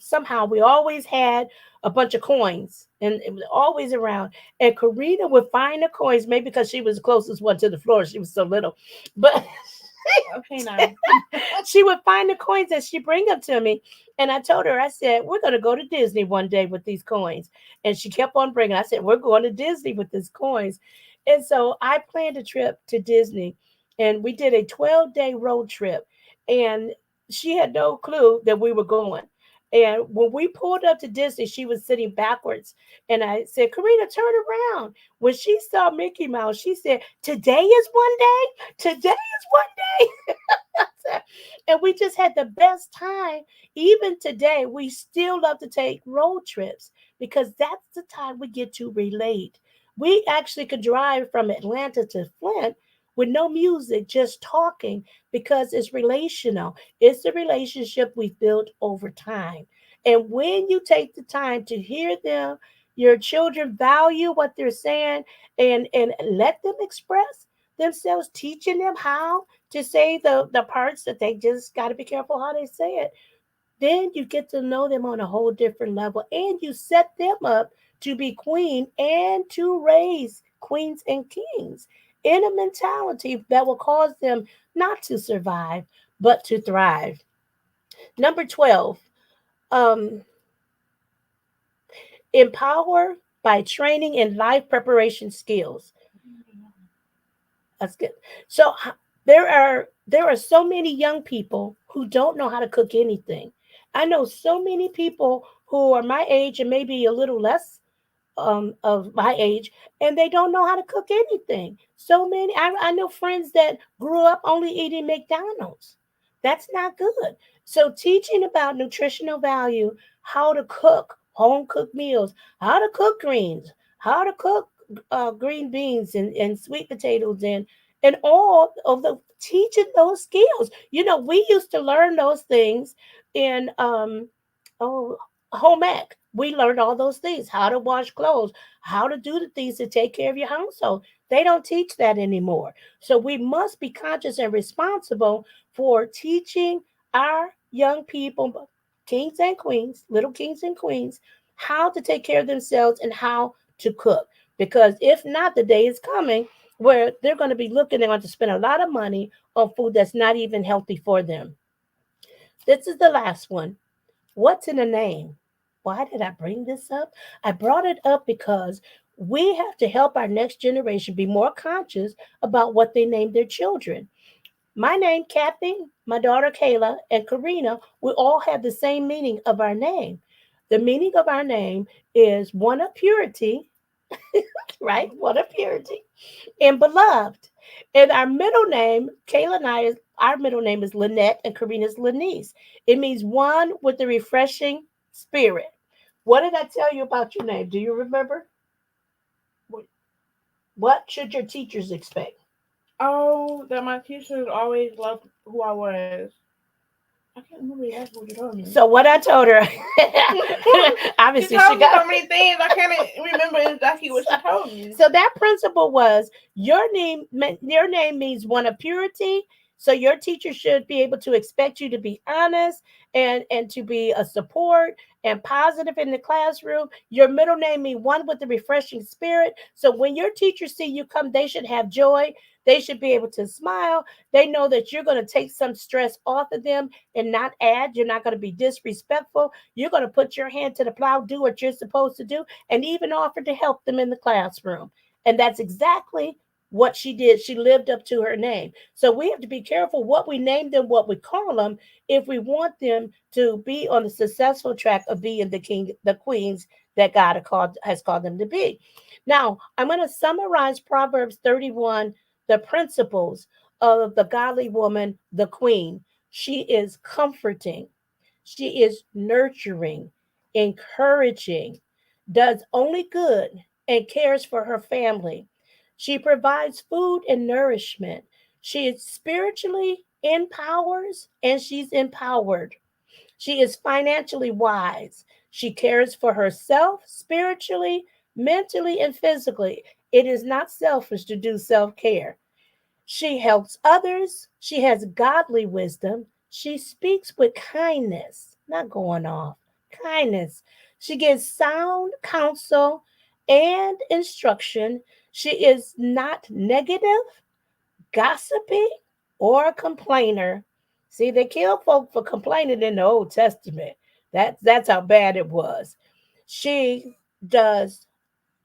always had a bunch of coins, and it was always around. And Karina would find the coins, maybe because she was the closest one to the floor. She was so little, but Okay, now. she would find the coins and she bring them to me. And I told her, I said, we're going to go to Disney one day with these coins. And she kept on bringing. I said, we're going to Disney with these coins. And so I planned a trip to Disney, and we did a 12-day road trip. And she had no clue that we were going. And when we pulled up to Disney, she was sitting backwards. And I said, Karina, turn around. When she saw Mickey Mouse, she said, today is one day. Today is one day. And we just had the best time. Even today, we still love to take road trips because that's the time we get to relate. We actually could drive from Atlanta to Flint with no music, just talking, because it's relational. It's the relationship we built over time. And when you take the time to hear them, your children value what they're saying, and let them express themselves, teaching them how to say the parts that they just got to be careful how they say it. Then you get to know them on a whole different level, and you set them up to be queen and to raise queens and kings in a mentality that will cause them not to survive but to thrive. Number 12, um, empower by training in life preparation skills. That's good. So there are so many young people who don't know how to cook anything. I know so many people who are my age and maybe a little less of my age, and they don't know how to cook anything. So many, I know friends that grew up only eating McDonald's. That's not good. So teaching about nutritional value, how to cook home cooked meals, how to cook greens, how to cook green beans and sweet potatoes, and all of the teaching those skills. We used to learn those things in oh home ec. We learned all those things, how to wash clothes, how to do the things to take care of your household. They don't teach that anymore. So we must be conscious and responsible for teaching our young people, kings and queens, little kings and queens, how to take care of themselves and how to cook. Because if not, the day is coming where they're going to be looking, they're going to spend a lot of money on food that's not even healthy for them. This is the last one. What's in a name? Why did I bring this up? I brought it up because we have to help our next generation be more conscious about what they name their children. My name, Kathy, my daughter, Kayla, and Karina, we all have the same meaning of our name. The meaning of our name is one of purity, right? One of purity and beloved. And our middle name, Kayla and I, our middle name is Lynette and Karina's Lenise. It means one with the refreshing spirit. What did I tell you about your name? Do you remember? What should your teachers expect? Oh, that my teachers always loved who I was. I can't remember exactly what you told me. So what I told her, She obviously told she me got so many things. I can't remember exactly what she told me. So that principle was your name means one of purity. So your teacher should be able to expect you to be honest and to be a support and positive in the classroom. Your middle name means one with the refreshing spirit. So when your teachers see you come, they should have joy. They should be able to smile. They know that you're going to take some stress off of them and not add. You're not going to be disrespectful. You're going to put your hand to the plow, do what you're supposed to do, and even offer to help them in the classroom. And that's exactly what she did. She lived up to her name. So we have to be careful what we name them, what we call them, if we want them to be on the successful track of being the king, the queens that God has called them to be. Now, I'm going to summarize Proverbs 31, the principles of the godly woman, the queen. She is comforting. She is nurturing, encouraging, does only good, and cares for her family. She provides food and nourishment. She is spiritually empowers and she's empowered. She is financially wise. She cares for herself spiritually, mentally, and physically. It is not selfish to do self care. She helps others. She has godly wisdom. She speaks with kindness, not going off. kindness. She gives sound counsel and instruction. She is not negative, gossipy, or a complainer. See, they killed folk for complaining in the Old Testament. That's how bad it was. She does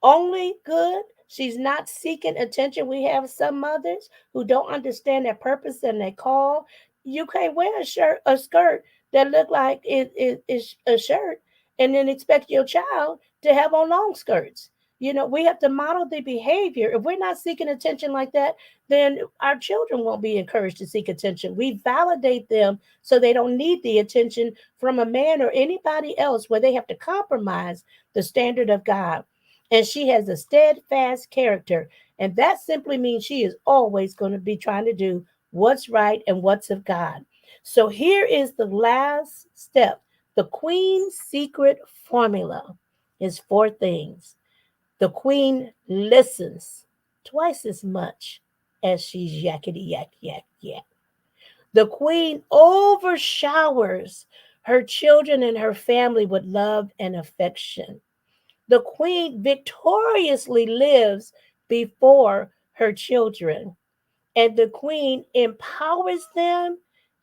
only good. She's not seeking attention. We have some mothers who don't understand their purpose and their call. You can't wear a skirt that look like it is a shirt, and then expect your child to have on long skirts. We have to model the behavior. If we're not seeking attention like that, then our children won't be encouraged to seek attention. We validate them so they don't need the attention from a man or anybody else where they have to compromise the standard of God. And she has a steadfast character. And that simply means she is always going to be trying to do what's right and what's of God. So here is the last step. The queen's secret formula is four things. The queen listens twice as much as she's yakety yak yak yak. The queen overshowers her children and her family with love and affection. The queen victoriously lives before her children, and the queen empowers them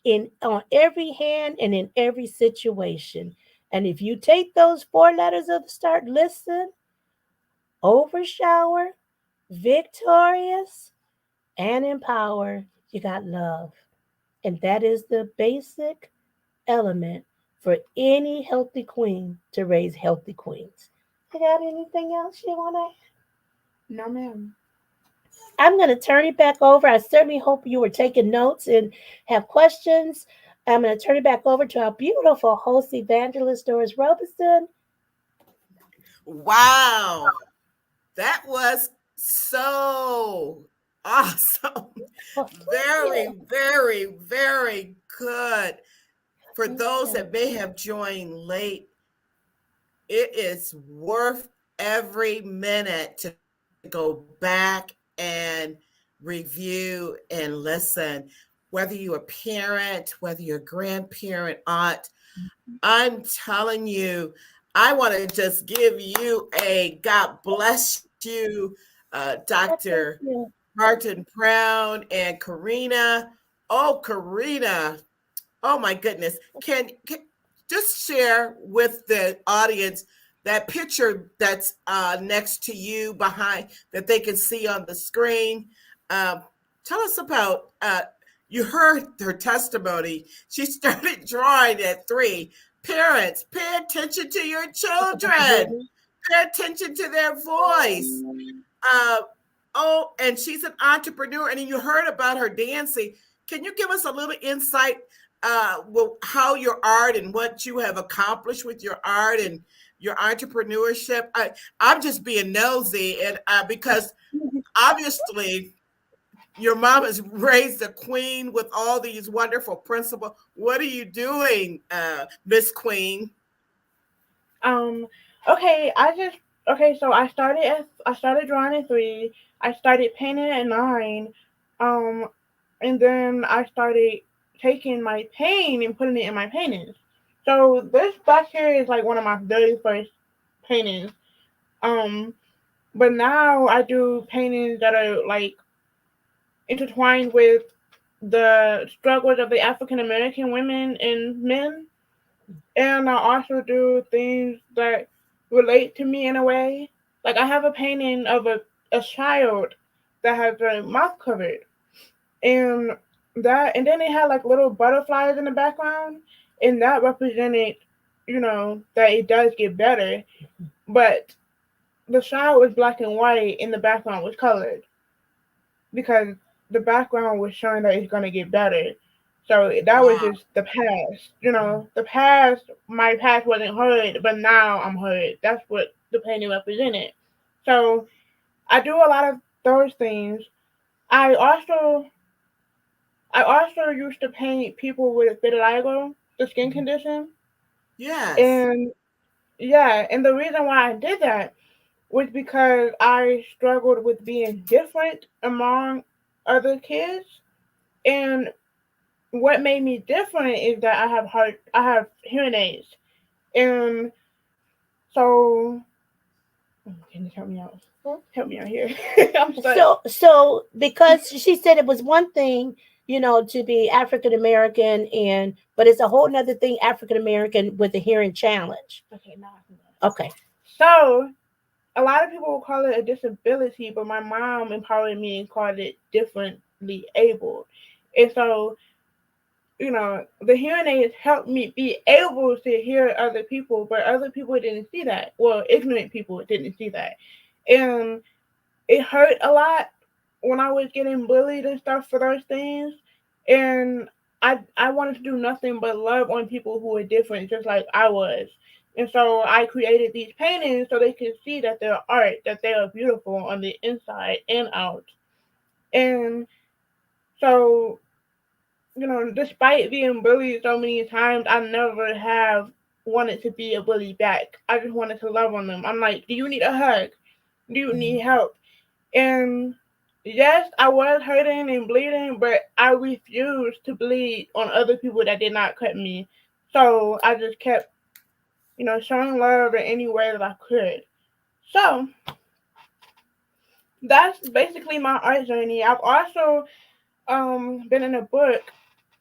in on every hand and in every situation. And if you take those four letters of the start, listen, overshower, victorious, and empower, you got love. And that is the basic element for any healthy queen to raise healthy queens. You got anything else you want to? No, ma'am. I'm going to turn it back over. I certainly hope you were taking notes and have questions. I'm going to turn it back over to our beautiful host, evangelist Doris Robertson. Wow. That was so awesome. Well, Very, very, very good. For thank those you. that may have joined late, it is worth every minute to go back and review and listen. Whether you're a parent, whether you're a grandparent, aunt, I'm telling you, I want to just give you a God bless you, Dr. Thank you. Barton-Brown and Karina. Oh, Karina. Oh my goodness. Can just share with the audience that picture that's next to you behind that they can see on the screen. Um, Tell us about, you heard her testimony. She started drawing at 3. Parents, pay attention to your children, pay attention to their voice. Uh, oh, and she's an entrepreneur, and you heard about her dancing. Can you give us a little insight, well, how your art and what you have accomplished with your art and your entrepreneurship? I'm just being nosy, and because obviously your mom has raised a queen with all these wonderful principles. What are you doing, Miss Queen? Um. Okay. So I started drawing at 3. I started painting at 9. Um. And then I started taking my paint and putting it in my paintings. So this back here is like one of my very first paintings. Um. But now I do paintings that are like intertwined with the struggles of the African American women and men. And I also do things that relate to me in a way. Like I have a painting of a child that has their mouth covered. And and then they had like little butterflies in the background. And that represented, that it does get better. But the child was black and white and the background was colored because the background was showing that it's gonna get better. So that was Wow. just the past. The past, my past wasn't hurt, but now I'm hurt. That's what the painting represented. So I do a lot of those things. I also I also used to paint people with vitiligo, the skin condition, Yes. and yeah, and the reason why I did that was because I struggled with being different among other kids, and what made me different is that I have hearing aids, And so, can you help me out? Help me out here. I'm stuck. So because she said it was one thing, to be African American, but it's a whole nother thing African American with a hearing challenge. Okay, now I can go. Okay. So a lot of people will call it a disability, but my mom empowered me and called it differently able. And so, the hearing aids helped me be able to hear other people, but other people didn't see that. Well, ignorant people didn't see that. And it hurt a lot when I was getting bullied and stuff for those things. And I wanted to do nothing but love on people who were different, just like I was. And so I created these paintings so they could see that they're art, that they are beautiful on the inside and out. And so, despite being bullied so many times, I never have wanted to be a bully back. I just wanted to love on them. I'm like, do you need a hug? Do you need help? And yes, I was hurting and bleeding, but I refused to bleed on other people that did not cut me. So I just kept, showing love in any way that I could. So that's basically my art journey. I've also been in a book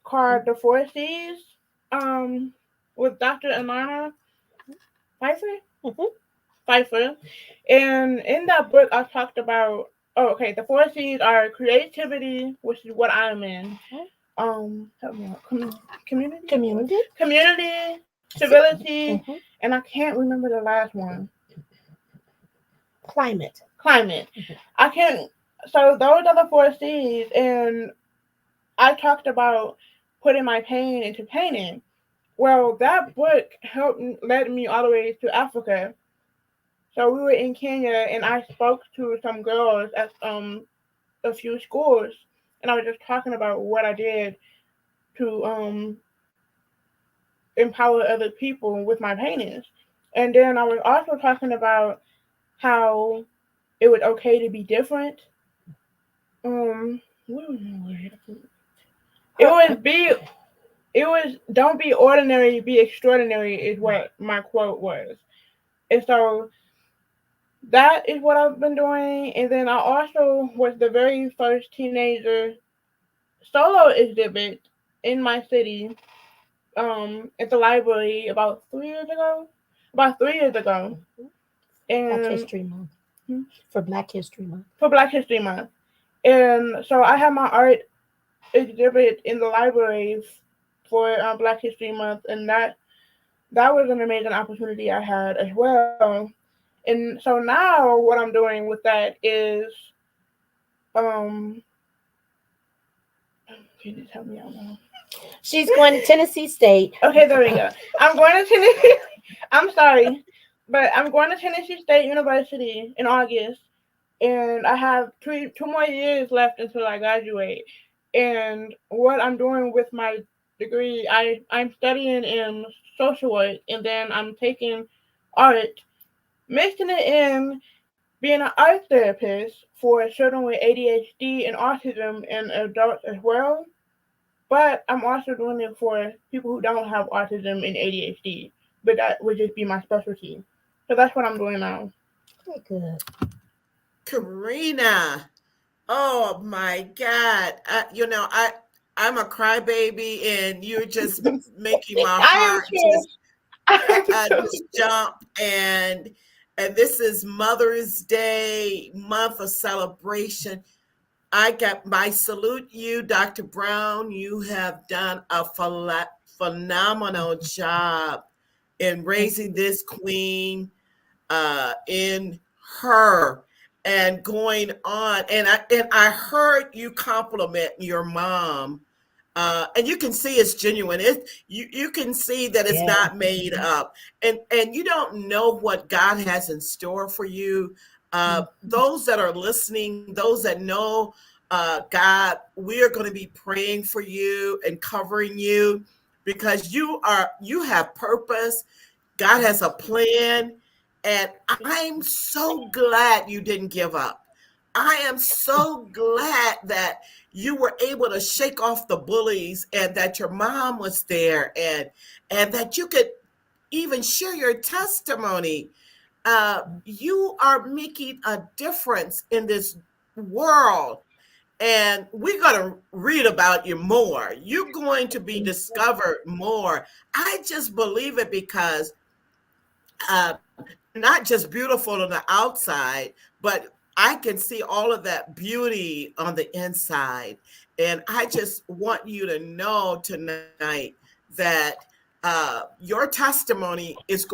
called The Four C's with Dr. Anana Pfeiffer. Mm-hmm. Pfeiffer. And in that book, I talked about, the four C's are creativity, which is what I'm in. Help me out. Community, civility, Mm-hmm. and I can't remember the last one. Climate. Mm-hmm. I can't. So those are the four C's, and I talked about putting my pain into painting. Well, that book led me all the way to Africa. So we were in Kenya, and I spoke to some girls at a few schools, and I was just talking about what I did to empower other people with my paintings. And then I was also talking about how it was okay to be different. What was my word? It was don't be ordinary, be extraordinary is what my quote was. And so that is what I've been doing. And then I also was the very first teenager solo exhibit in my city at the library about 3 years ago. About 3 years ago. And Black History Month. For Black History Month. For Black History Month. And so I had my art exhibit in the library for Black History Month, and that was an amazing opportunity I had as well. And so now what I'm doing with that is, can you just help me out now? She's going to Tennessee State. Okay, there we go. I'm going to Tennessee. I'm sorry, but I'm going to Tennessee State University in August, and I have two more years left until I graduate. And what I'm doing with my degree, I'm studying in social work, and then I'm taking art, mixing it in, being an art therapist for children with ADHD and autism and adults as well. But I'm also doing it for people who don't have autism and ADHD. But that would just be my specialty. So that's what I'm doing now. Very good. Karina, oh my God. I'm a crybaby, and you're just making my heart just jump. And this is Mother's Day month of celebration. I salute you, Dr. Brown. You have done a phenomenal job in raising this queen in her and going on. And I heard you compliment your mom. And you can see it's genuine. You can see that it's not made up, and you don't know what God has in store for you. Those that are listening, those that know God, we are going to be praying for you and covering you, because you have purpose. God has a plan, and I'm so glad you didn't give up. I am so glad that you were able to shake off the bullies, and that your mom was there, and that you could, even share your testimony. You are making a difference in this world. And we're going to read about you more. You're going to be discovered more. I just believe it because you're not just beautiful on the outside, but I can see all of that beauty on the inside. And I just want you to know tonight that your testimony is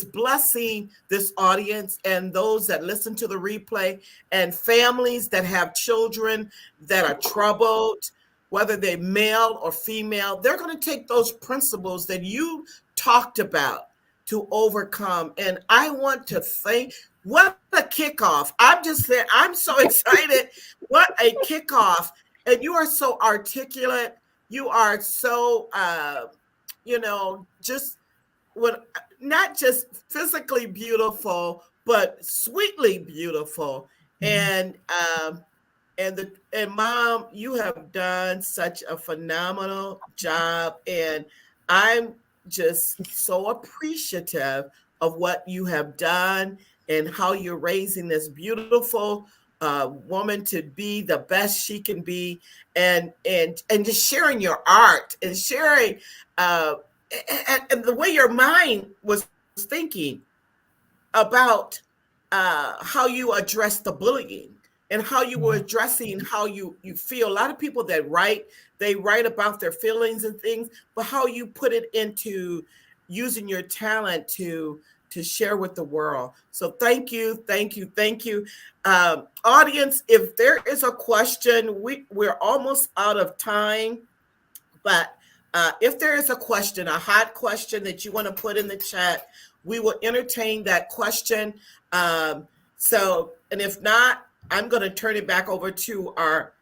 blessing this audience and those that listen to the replay, and families that have children that are troubled, whether they're male or female. They're going to take those principles that you talked about to overcome. And I want to thank, what a kickoff. I'm just saying, I'm so excited. What a kickoff. And you are so articulate. You are so, just when, not just physically beautiful, but sweetly beautiful. And, and mom, you have done such a phenomenal job. And I'm just so appreciative of what you have done and how you're raising this beautiful woman to be the best she can be, and just sharing your art and sharing and the way your mind was thinking about how you address the bullying and how you were addressing how you feel. A lot of people that write, they write about their feelings and things, but how you put it into using your talent to share with the world. So thank you, thank you, thank you. Audience, if there is a question, we're almost out of time, but if there is a question, a hot question that you want to put in the chat, we will entertain that question. And if not, I'm going to turn it back over to our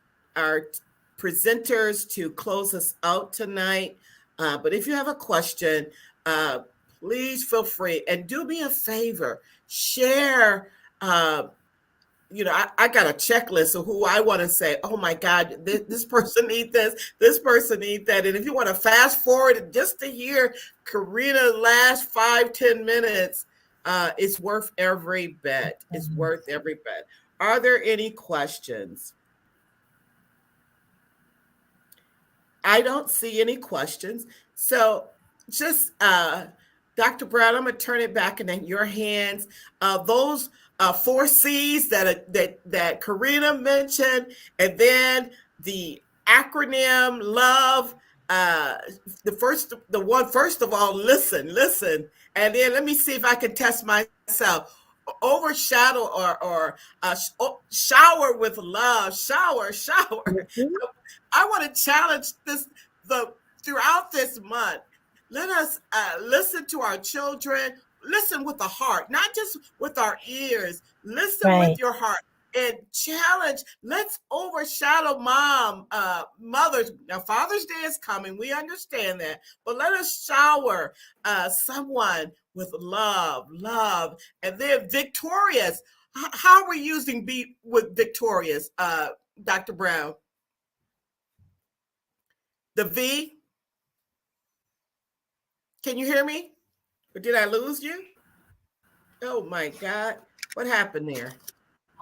presenters to close us out tonight. But if you have a question, please feel free, and do me a favor, share. I got a checklist of who I want to say, oh my God, this person needs this person needs that. And if you want to fast forward just to hear Karina's last 5-10 minutes, it's worth every bit. It's worth every bit. Are there any questions? I don't see any questions. So just, Dr. Brown, I'm going to turn it back into your hands. Those 4 C's that Karina mentioned, and then the acronym LOVE. First of all, listen, and then let me see if I can test myself. Overshadow or shower with love. Shower. I want to challenge throughout this month. Let us listen to our children. Listen with the heart, not just with our ears. Listen with your heart and challenge. Let's overshadow mothers. Now, Father's Day is coming. We understand that. But let us shower someone with love. And then victorious. How are we using be with victorious, Dr. Brown? The V? Can you hear me? Or did I lose you? Oh my God. What happened there?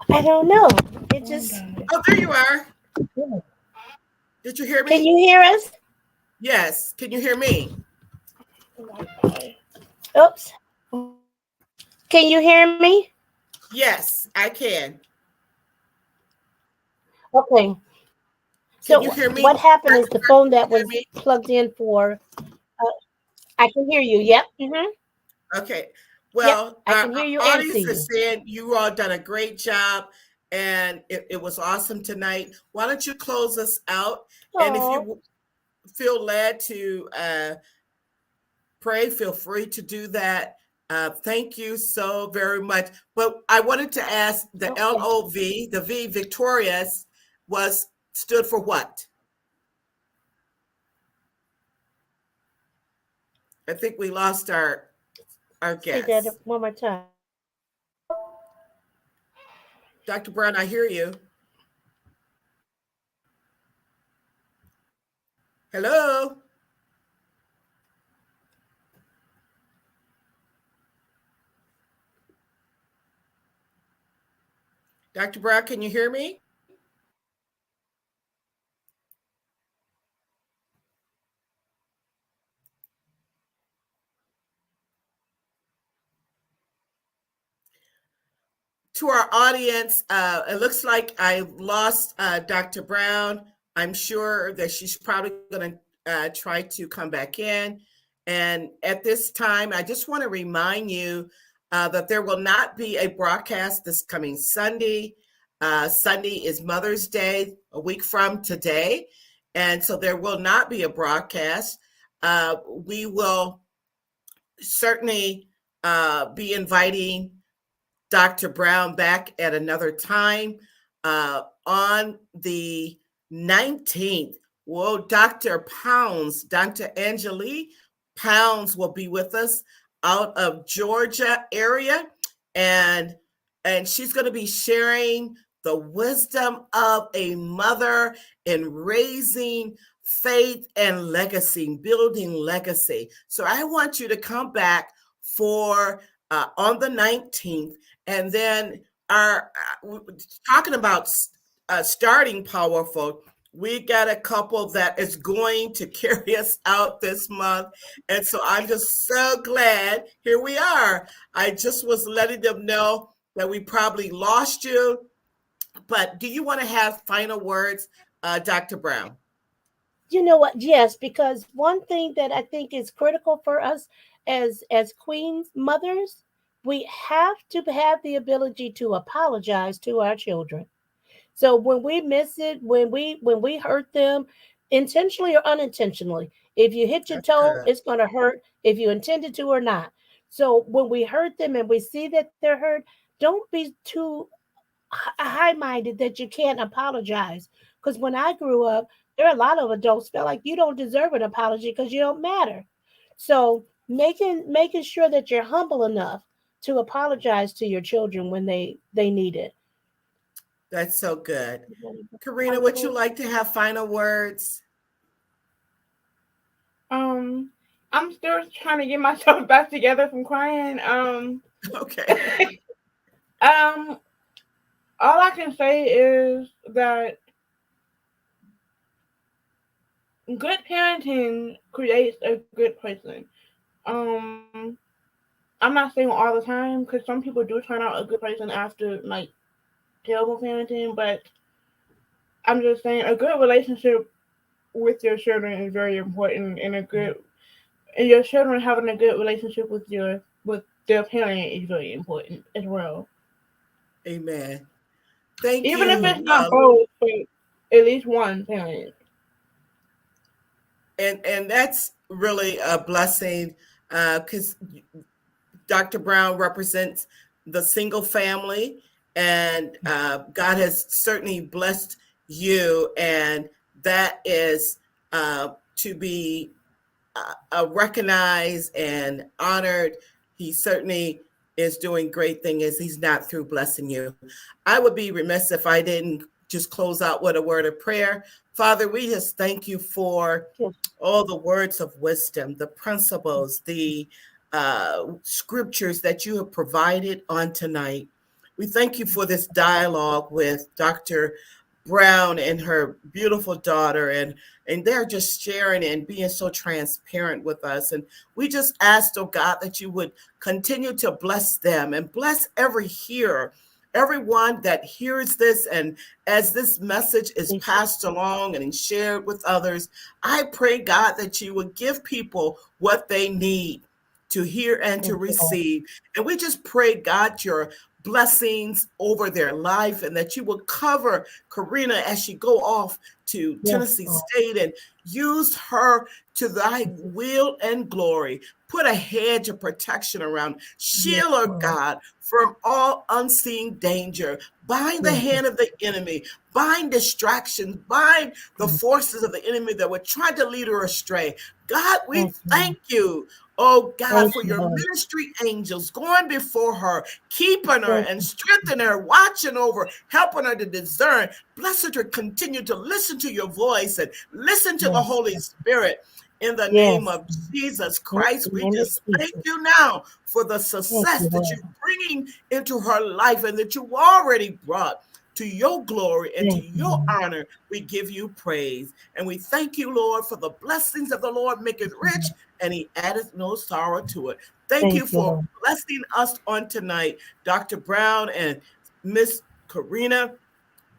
I don't know. It just. Oh, there you are. Did you hear me? Can you hear us? Yes. Can you hear me? Oops. Can you hear me? Yes, I can. Okay. Can So you hear me? what happened is the phone that was plugged in for. I can hear you. Yep. Mm-hmm. Okay. Well, yep, I can hear you our and see audience is saying you all done a great job, and it was awesome tonight. Why don't you close us out? Aww. And if you feel led to pray, feel free to do that. Thank you so very much. But I wanted to ask, the LOV, the V, victorious, stood for what? I think we lost our guest. Say that one more time. Dr. Brown, I hear you. Hello? Dr. Brown, can you hear me? To our audience, it looks like I lost Dr. Brown. I'm sure that she's probably going to try to come back in. And at this time, I just want to remind you that there will not be a broadcast this coming Sunday. Sunday is Mother's Day, a week from today. And so there will not be a broadcast. We will certainly be inviting Dr. Brown back at another time on the 19th. Well, Dr. Pounds, Dr. Angelique Pounds will be with us out of Georgia area. And she's going to be sharing the wisdom of a mother in raising faith and legacy, building legacy. So I want you to come back for on the 19th. And then our talking about starting powerful, we got a couple that is going to carry us out this month. And so I'm just so glad here we are. I just was letting them know that we probably lost you. But do you want to have final words, Dr. Brown? You know what? Yes, because one thing that I think is critical for us as queens mothers, we have to have the ability to apologize to our children. So when we miss it, when we hurt them intentionally or unintentionally, if you hit your That's toe, good. it's going to hurt if you intended to or not. So when we hurt them and we see that they're hurt, don't be too high minded that you can't apologize. Because when I grew up, there are a lot of adults felt like you don't deserve an apology because you don't matter. So making sure that you're humble enough to apologize to your children when they need it. That's so good. Karina, Final would you word? like to have final words? Um, I'm still trying to get myself back together from crying. Okay. Um, all I can say is that good parenting creates a good person. Um, I'm not saying all the time because some people do turn out a good person after like terrible parenting, but I'm just saying a good relationship with your children is very important, and your children having a good relationship with their parent is very important as well. Amen. Thank Even if you. it's not both, but at least one parent. And that's really a blessing because Dr. Brown represents the single family, and God has certainly blessed you, and that is to be recognized and honored. He certainly is doing great things as he's not through blessing you. I would be remiss if I didn't just close out with a word of prayer. Father, we just thank you for Yes. all the words of wisdom, the principles, the scriptures that you have provided on tonight. We thank you for this dialogue with Dr. Brown and her beautiful daughter, and they're just sharing and being so transparent with us. And we just asked, oh God, that you would continue to bless them and bless every hearer, everyone that hears this. And as this message is passed along and shared with others, I pray, God, that you would give people what they need to hear and to Thank you, Lord. receive. And we just pray, God, your blessings over their life, and that you will cover Karina as she go off to Yes, Tennessee Lord. State and use her to thy will and glory. Put a hedge of protection around. Yes, Shield her, Lord. God, from all unseen danger. Bind the Yes, hand of the enemy. Bind distractions. Bind the yes. forces of the enemy that would try to lead her astray. God, we Thank you, Lord. thank you. Oh God, Thank for you, your Lord. ministry angels going before her, keeping her Thank and you. strengthening her, watching over, helping her to discern. Bless her to continue to listen to your voice and listen to the Yes, Holy Spirit. In the name Yes. of Jesus In Christ, the we name of just thank Jesus. you now for the Thank success you, that Lord. you're bringing into her life and that you already brought to your glory and to Thank you, your Lord. honor. We give you praise. And we thank you, Lord, for the blessings of the Lord make it rich and he addeth no sorrow to it. Thank you Thank you, for Lord. blessing us on tonight, Dr. Brown and Miss Karina.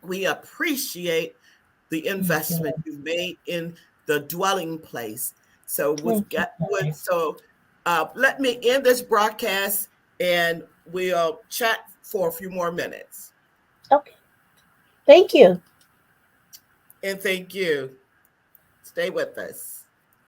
We appreciate the Thank you, investment Lord. you made in the dwelling place. So Thank you, Lord. let me end this broadcast and we'll chat for a few more minutes. Okay. Thank you. And thank you. Stay with us.